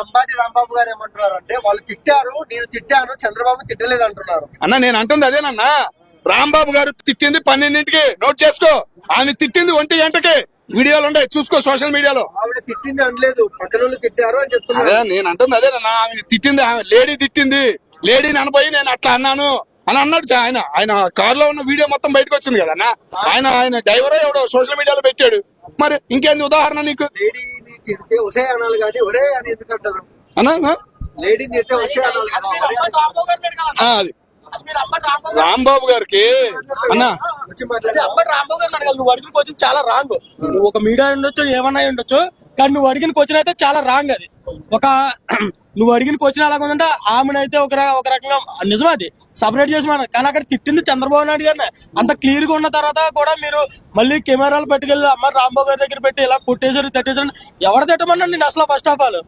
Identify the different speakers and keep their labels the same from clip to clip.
Speaker 1: అంబాటి రాంబాబు గారు ఏమంటున్నారు అంటే వాళ్ళు తిట్టారు, నేను తిట్టాను, చంద్రబాబు తిట్టలేదు అంటున్నారు.
Speaker 2: అన్న నేను అంటుంది అదేనన్నా, రాంబాబు గారు తిట్టింది 12ంటికి, నోట్ చేసుకో. ఆయన తిట్టింది 1 గంటకి, వీడియోలు ఉన్నాయి చూసుకో సోషల్ మీడియాలో.
Speaker 1: ఆవిడ తిట్టింది అనలేదు, పక్కన వాళ్ళు తిట్టారు అని చెప్తున్నారు.
Speaker 2: అదే నేను అంటుంది అదేనన్నా, ఆమె తిట్టింది, ఆమె లేడీ తిట్టింది, లేడీని అనబోయి నేను అట్లా అన్నాను అని అన్నాడు. ఆయన కారులో ఉన్న వీడియో మొత్తం బయటకు వచ్చింది కదన్నా. ఆయన డ్రైవర్ ఎవడో సోషల్ మీడియాలో పెట్టాడు. మరి ఇంకేంది ఉదాహరణ నీకు?
Speaker 1: లేడీని తిడితే ఒసే అనాలి కానీ ఒరే అని ఎందుకు అంటారు
Speaker 2: అన్నా?
Speaker 1: లేడీని తిడితే ఒసే అనాలి కదా.
Speaker 2: అది రాంబాబు గారికి అన్నా
Speaker 3: అంబటి రాంబాబు గారిని అడగాలి. నువ్వు అడిగిన క్వశ్చన్ చాలా రాంగ్. నువ్వు ఒక మీడియా ఉండొచ్చు, ఏమన్నా ఉండొచ్చు, కానీ నువ్వు అడిగిన క్వశ్చన్ అయితే చాలా రాంగ్. అది నువ్వు అడిగిన క్వశ్చన్ ఎలాగ ఉందంటే ఆమెనైతే ఒక రకంగా నిజం అది సపరేట్ చేసి మాట, కానీ అక్కడ తిట్టింది చంద్రబాబు నాయుడు గారిని. అంత క్లియర్ గా ఉన్న తర్వాత కూడా మీరు మళ్ళీ కెమెరాలు పట్టుకెళ్ళి అంబటి రాంబాబు గారి దగ్గర పెట్టి ఇలా కొట్టేశారు తట్టేశారు. ఎవరు తిట్టమన్నా నేను అసలు ఫస్ట్ ఆఫ్ ఆల్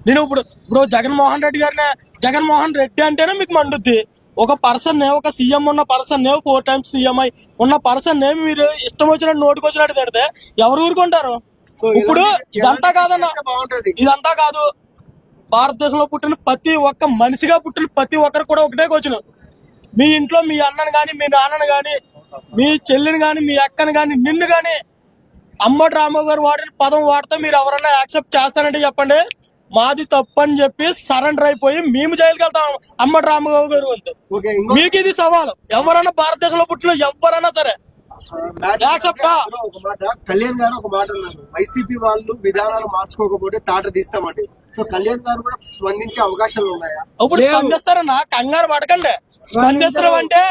Speaker 3: నేను ఇప్పుడు జగన్మోహన్ రెడ్డి గారిని జగన్మోహన్ రెడ్డి అంటేనే మీకు మండుద్ది. ఒక పర్సన్ ఒక సీఎం ఉన్న పర్సన్ 4 times సీఎం ఉన్న పర్సన్ మీరు ఇష్టం వచ్చినట్టు నోటికి వచ్చినట్టు తిడితే ఎవరు ఊరుకుంటారు? ఇప్పుడు ఇదంతా కాదన్న, ఇదంతా కాదు. భారతదేశంలో పుట్టిన ప్రతి ఒక్క మనిషిగా పుట్టిన ప్రతి ఒక్కరు కూడా ఒకటే క్వశ్చన్. మీ ఇంట్లో మీ అన్నను గాని, మీ నాన్నను గాని, మీ చెల్లిని గాని, మీ అక్కని గాని, నిన్ను గాని అంబటి రాంబాబు గారు వాడిన పదం వాడితే మీరు ఎవరన్నా యాక్సెప్ట్ చేస్తానంటే చెప్పండి. మాది తప్పు అని చెప్పి సరెండర్ అయిపోయి మేము జైలుకి వెళ్తాం అంబటి రాంబాబు గారు అంతే. మీకు ఇది సవాలు. ఎవరైనా భారతదేశంలో పుట్టిన ఎవరైనా సరే
Speaker 1: ఒక మాట కళ్యాణ్ గారు ఒక మాట అన్నారు, వైసీపీ వాళ్ళు విధానాలు మార్చుకోకపోతే తాట తీస్తామండి. సో కళ్యాణ్ గారు కూడా స్పందించే అవకాశాలు ఉన్నాయా?
Speaker 3: ఇప్పుడు స్పందిస్తారన్నా, కంగారు పడకండి. స్పందిస్తారు అంటే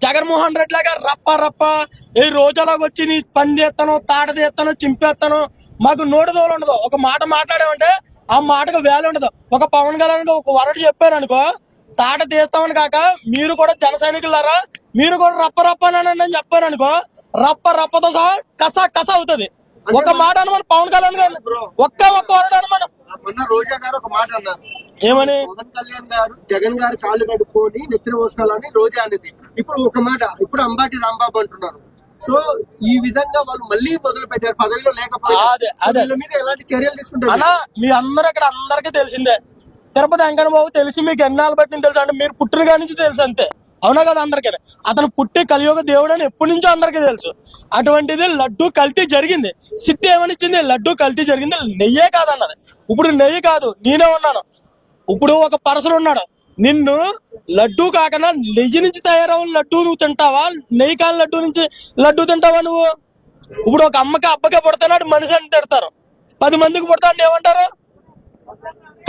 Speaker 3: జగన్మోహన్ రెడ్డి లాగా రప్ప ఈ రోజులాగా వచ్చి నీ పని చేస్తాను, తాట తీస్తాను, చింపేస్తాను, మాకు నోటి దోలు ఉండదు. ఒక మాట మాట్లాడామంటే ఆ మాటకు వాల్యూ ఉండదు. ఒక పవన్ కళ్యాణ్ ఒక వరడు చెప్పారు అనుకో, తాట తీస్తామని కాక మీరు కూడా జన సైనికులారా మీరు కూడా రప్ప అని చెప్పారు అనుకో, రప్పతో సహా కస అవుతుంది. ఒక మాట అనమని పవన్ కళ్యాణ్ గారు ఒక్క వరడు అనమని.
Speaker 1: మొన్న రోజా గారు ఒక మాట అన్నారు,
Speaker 3: ఏమని?
Speaker 1: పవన్ కళ్యాణ్ గారు జగన్ గారు కాళ్ళు కడుక్కొని నెత్తిన పోసుకోవాలని రోజా అనేది. ఇప్పుడు ఒక మాట ఇప్పుడు అంబాటి రాంబాబు అంటున్నారు. సో ఈ విధంగా వాళ్ళు మళ్ళీ మొదలు పెట్టారు పదవిలో లేకపోతే మీద ఎలాంటి చర్యలు తీసుకుంటారు
Speaker 3: అన్నా? మీ అందరూ ఇక్కడ అందరికీ తెలిసిందే. తిరుపతి వెంకన్న బాబు తెలిసి మీకు ఎన్నాళ్ళు బట్టి తెలుసు అంటే మీరు పుట్టిన కాడి నుంచి తెలుసు అంతే, అవునా కదా? అందరికీ అతను పుట్టి కలియుగ దేవుడు అని ఎప్పటి నుంచో అందరికీ తెలుసు. అటువంటిది లడ్డు కల్తీ జరిగింది. సిట్టి ఏమనిచ్చింది? లడ్డు కల్తీ జరిగింది, నెయ్యే కాదన్నది. ఇప్పుడు నెయ్యి కాదు, నేనే ఉన్నాను. ఇప్పుడు ఒక పర్సన్ ఉన్నాడు, నిన్ను లడ్డు కాకుండా నెయ్యి నుంచి తయారవున లడ్డు నువ్వు తింటావా, నెయ్యి కాని లడ్డు నుంచి లడ్డు తింటావా నువ్వు? ఇప్పుడు ఒక అమ్మకి అబ్బకే పుడతాడు మనిషి అని తిడతారు, 10 మందికి పుడతాడు ఏమంటారు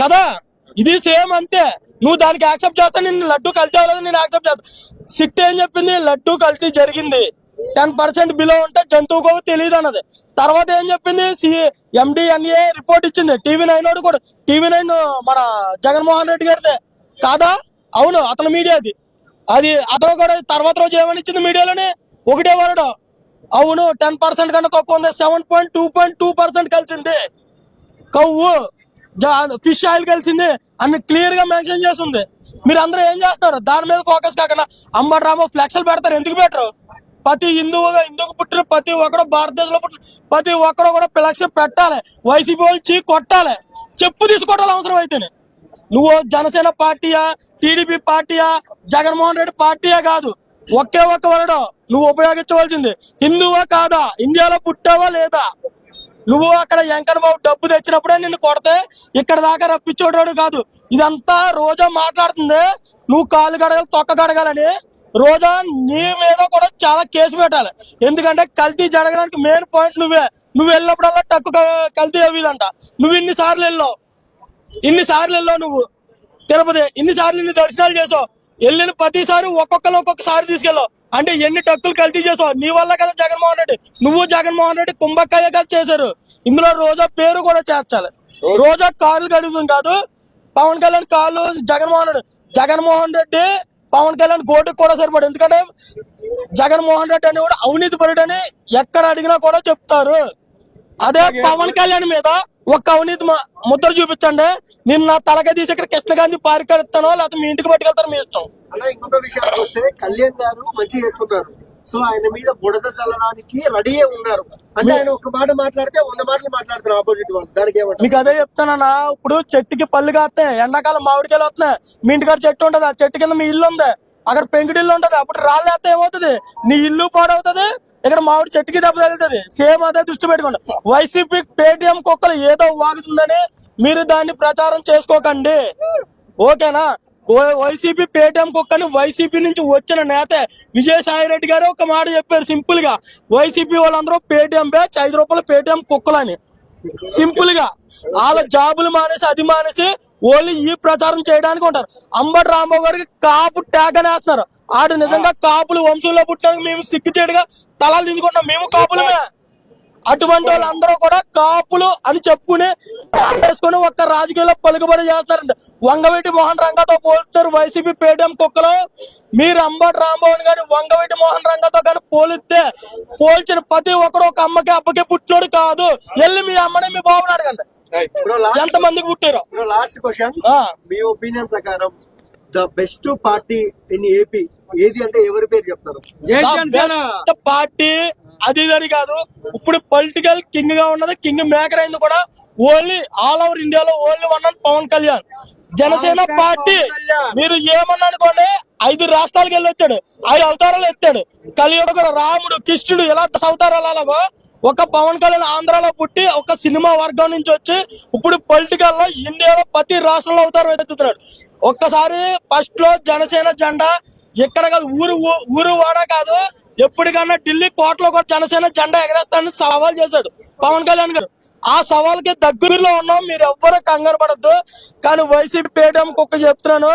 Speaker 3: కదా? ఇది సేమ్ అంతే. నువ్వు దానికి యాక్సెప్ట్ చేస్తా, నిన్ను లడ్డు కల్తీ అవ్వలేదు నేను యాక్సెప్ట్ చేస్తా. సిట్ ఏం చెప్పింది? లడ్డు కల్తీ జరిగింది, 10% బిలో ఉంటే జంతువుకు తెలియదు అన్నది. తర్వాత ఏం చెప్పింది? MDNA రిపోర్ట్ ఇచ్చింది. TV9 కూడా, TV9 మన జగన్మోహన్ రెడ్డి గారిదే కాదా? అవును, అతని మీడియా అది అతను కూడా తర్వాత రోజు ఏమని ఇచ్చింది మీడియాలోనే? ఒకటే వరడు, అవును 10% కన్నా తక్కువ ఉంది, 7.2% కలిసింది కవ్వు, ఫిష్ ఆయిల్ కలిసింది అని క్లియర్ గా మెన్షన్ చేస్తుంది. మీరు అందరూ ఏం చేస్తారు? దాని మీద ఫోకస్ కాకుండా అంబటి రాంబాబు ఫ్లెక్స్లు పెడతారు. ఎందుకు పెట్టరు? ప్రతి హిందువుకు పుట్టిన ప్రతి ఒక్కరు, భారతదేశంలో పుట్టిన ప్రతి ఒక్కరు కూడా ఫ్లెక్స్ పెట్టాలి. వైసీపీ వాళ్ళు కొట్టాలి, చెప్పు తీసుకోవటాలి అవసరం అయితేనే. నువ్వు జనసేన పార్టీయా, టీడీపీ పార్టీయా, జగన్మోహన్ రెడ్డి పార్టీయా కాదు, ఒకే ఒక్క వరడు నువ్వు ఉపయోగించవలసింది. హిందువా కాదా, ఇండియాలో పుట్టావా లేదా? నువ్వు అక్కడ వెంకన్న బాబు డబ్బు తెచ్చినప్పుడే నిన్ను కొడితే ఇక్కడ దాకా రప్పించోడు కాదు. ఇదంతా రోజా మాట్లాడుతుంది. నువ్వు కాళ్ళు కడగాలి, తొక్క కడగాలని. రోజా నీ మీద కూడా చాలా కేసు పెట్టాలి. ఎందుకంటే కల్తీ జరగడానికి మెయిన్ పాయింట్ నువ్వే. నువ్వు వెళ్ళినప్పుడల్లా టక్కు కల్తీ అవ్వదంట. నువ్వు ఇన్నిసార్లు వెళ్ళావు నువ్వు తిరుపతి, ఇన్నిసార్లు ఇన్ని దర్శనాలు చేసావు. వెళ్ళిన ప్రతిసారి ఒక్కొక్కసారి తీసుకెళ్ళావు అంటే ఎన్ని టక్కులు కల్తీ చేసావు. నీ వల్ల కదా జగన్మోహన్ రెడ్డి, నువ్వు జగన్మోహన్ రెడ్డి కుంభకాయ కదా చేశారు. ఇందులో రోజా పేరు కూడా చేర్చాలి. రోజా కాళ్ళు కడుగుతుంది కాదు, పవన్ కళ్యాణ్ కాళ్ళు జగన్మోహన్ రెడ్డి పవన్ కళ్యాణ్ గోటుకు కూడా సరిపడు. ఎందుకంటే జగన్మోహన్ రెడ్డి అని కూడా అవినీతి పరుడని ఎక్కడ అడిగినా కూడా చెప్తారు. అదే పవన్ కళ్యాణ్ మీద ఒక్క అవినీతి ముద్ర చూపించండి, నిన్న తలక తీసి ఇక్కడ కృష్ణగాంధీ పార్క్ ఎడతానో లేకపోతే మీ ఇంటికి పట్టుకెళ్తారో మీ ఇష్టం.
Speaker 1: అలా ఇంకొక విషయానికి వస్తే కళ్యాణ్ గారు మంచి చేస్తున్నారు, సో ఆయన మీద బుడద చల్లడానికి రెడీ ఉన్నారు. అంటే ఆయన ఒక మాట మాట్లాడితే 100 మాటలు మాట్లాడతారు ఆపోజిట్ వాళ్ళు. దానికి ఏమంటారు?
Speaker 3: మీకు అదే చెప్తానన్నా, ఇప్పుడు చెట్టుకి పళ్ళు కాస్తాయి, ఎండాకాలం మామిడికాయలు వస్తున్నాయి, మీ ఇంటికాడ చెట్టు ఉంటది, ఆ చెట్టు కింద మీ ఇల్లు ఉంది, అక్కడ పెంకుటిల్లు ఉంటది, అప్పుడు రాళ్ళు వేస్తే ఏమవుతుంది, నీ ఇల్లు పాడవుతుంది, ఇక్కడ మామిడి చెట్టుకి దెబ్బ తగులుతుంది. సేమ్ అదే దృష్టి పెట్టుకోండి. వైసీపీ పేటిఎం కుక్కలు ఏదో వాగుతుందని మీరు దాన్ని ప్రచారం చేసుకోకండి, ఓకేనా? వైసీపీ పేటిఎం కుక్కని వైసీపీ నుంచి వచ్చిన నేత విజయసాయి రెడ్డి గారు ఒక మాట చెప్పారు సింపుల్ గా, వైసీపీ వాళ్ళందరూ పేటిఎం బ్యాచ్, 5 రూపాయలు పేటిఎం కుక్కలని సింపుల్ గా. వాళ్ళ జాబులు మానేసి అది మానేసి ఓన్లీ ఈ ప్రచారం చేయడానికి ఉంటారు. అంబటి రాంబాబు గారికి కాపు ట్యాగ్ అని వేస్తున్నారు. ఆడు నిజంగా కాపులు వంశంలో పుట్టినందుకు మేము సిగ్గు చేయడుగా తలాలు దించుకుంటాం, మేము కాపులమే. అటువంటి వాళ్ళందరూ కూడా కాపులు అని చెప్పుకుని వేసుకుని ఒక్క రాజకీయాల్లో పలుకుబడి చేస్తారంట. వంగవీటి మోహన్ రంగతో పోలుస్తారు వైసీపీ పేటిఎం కుక్కలు. మీరు అంబటి రాంబాబుని కానీ వంగవీటి మోహన్ రంగతో కానీ పోల్చిన ప్రతి ఒక్కరు ఒక అమ్మకి అబ్బకి పుట్టినోడు కాదు. వెళ్ళి మీ అమ్మని మీ బాబుని అడగండి ఎంత మందికి పుట్టారో.
Speaker 1: లాస్ట్ క్వశ్చన్, మీ ఒపీనియన్ ప్రకారం the best party in AP ఏది అంటే ఎవరి పేరు చెప్తారు?
Speaker 3: బెస్ట్ పార్టీ అది ఇదని కాదు, ఇప్పుడు పొలిటికల్ కింగ్ గా ఉన్నది, కింగ్ మేకర్ అయింది కూడా ఓన్లీ ఆల్ ఓవర్ ఇండియాలో only one Pawan Kalyan. Janasena party మీరు ఏమన్నా అనుకోండి, 5 రాష్ట్రాలకు వెళ్ళి వచ్చాడు, 5 అవతారాలు ఎత్తాడు. కలియుగ రాముడు కృష్ణుడు ఇలా అవతారాలు అలాగో ఒక పవన్ కళ్యాణ్ ఆంధ్రాలో పుట్టి ఒక సినిమా వర్గం నుంచి వచ్చి ఇప్పుడు పొలిటికల్ లో ఇండియాలో ప్రతి రాష్ట్రంలో అవతారం ఎత్తుతున్నాడు. ఒక్కసారి ఫస్ట్ లో జనసేన జెండా ఎక్కడ కాదు, ఊరు వాడ కాదు, ఎప్పటికన్నా ఢిల్లీ కోటలో కూడా జనసేన జెండా ఎగరేస్తానని సవాల్ చేశాడు పవన్ కళ్యాణ్ గారు. ఆ సవాల్కి దగ్గరలో ఉన్నాం, మీరు ఎవ్వరూ కంగారు పడద్దు. కానీ వైసీపీ పేటిఎం కుక్క చెప్తున్నాను,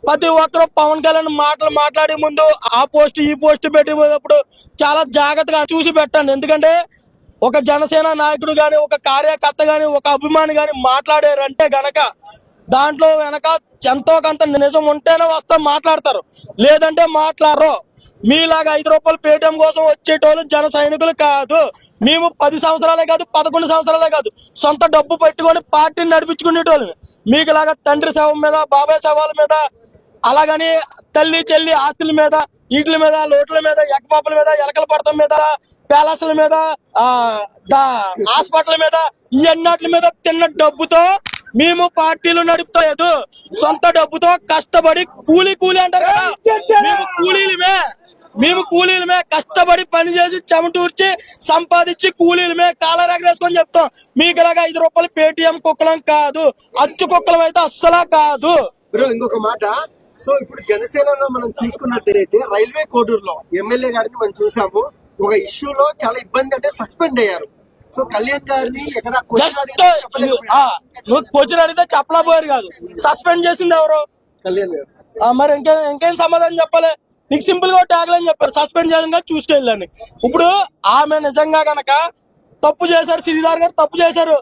Speaker 3: ప్రతి ఒక్కరు పవన్ కళ్యాణ్ మాటలు మాట్లాడే ముందు ఆ పోస్ట్ ఈ పోస్ట్ పెట్టినప్పుడు చాలా జాగ్రత్తగా చూసి పెట్టండి. ఎందుకంటే ఒక జనసేన నాయకుడు గాని, ఒక కార్యకర్త గాని, ఒక అభిమాని గాని మాట్లాడారంటే గనక దాంట్లో వెనక ఎంతో కొంత నిజం ఉంటేనే వస్తాం మాట్లాడతారు, లేదంటే మాట్లాడరు. మీలాగా 5 రూపాయలు పేటిఎం కోసం వచ్చేటోళ్ళు జన సైనికులు కాదు. మేము 10 సంవత్సరాలే కాదు, 11 సంవత్సరాలే కాదు, సొంత డబ్బు పెట్టుకొని పార్టీని నడిపించుకునేటోళ్ళు. మీకులాగా తండ్రి శవం మీద, బాబాయ్ శవాల మీద, అలాగని తల్లి చెల్లి ఆస్తుల మీద, వీటి మీద, లోట్ల మీద, ఎక్కపాపుల మీద, ఎలకల పడతం మీద, ప్యాలెస్ల మీద, హాస్పిటల్ మీద, ఇవన్నిటి మీద తిన్న డబ్బుతో మేము పార్టీలు నడుపుతలేదు. సొంత డబ్బుతో కష్టపడి కూలీ అంటారు కదా, మేము కూలీలమే కష్టపడి పని చేసి చెమటూర్చి సంపాదించి కూలీలమే కాలర్ ఎగరేసుకొని చెప్తాం. మీకు ఇలాగా 5 రూపాయలు పేటిఎం కుక్కలం కాదు, అచ్చు కుక్కలం అయితే అస్సలా కాదు.
Speaker 1: బ్రో ఇంకొక మాట, సో ఇప్పుడు జనసేనలో మనం చూసుకున్నట్టయితే రైల్వే కోడూరులో ఎమ్మెల్యే గారిని మనం చూసాము. ఒక ఇష్యూలో చాలా ఇబ్బంది అంటే సస్పెండ్ అయ్యారు. సో కళ్యాణ్ గారిని ఎక్కడ
Speaker 3: నువ్వు క్వశ్చన్ అడిగితే చెప్పలేకపోయారు కాదు, సస్పెండ్ చేసింది ఎవరు?
Speaker 1: కళ్యాణ్ గారు.
Speaker 3: మరి ఇంకేం సమాధానం చెప్పాలి? నీకు సింపుల్ గా ట్యాగ్ అని చెప్పారు, సస్పెండ్ చేయాలి చూసుకెళ్ళాను. ఇప్పుడు ఆమె నిజంగా గనక తప్పు చేశారు, శ్రీధర్ గారు తప్పు చేశారు,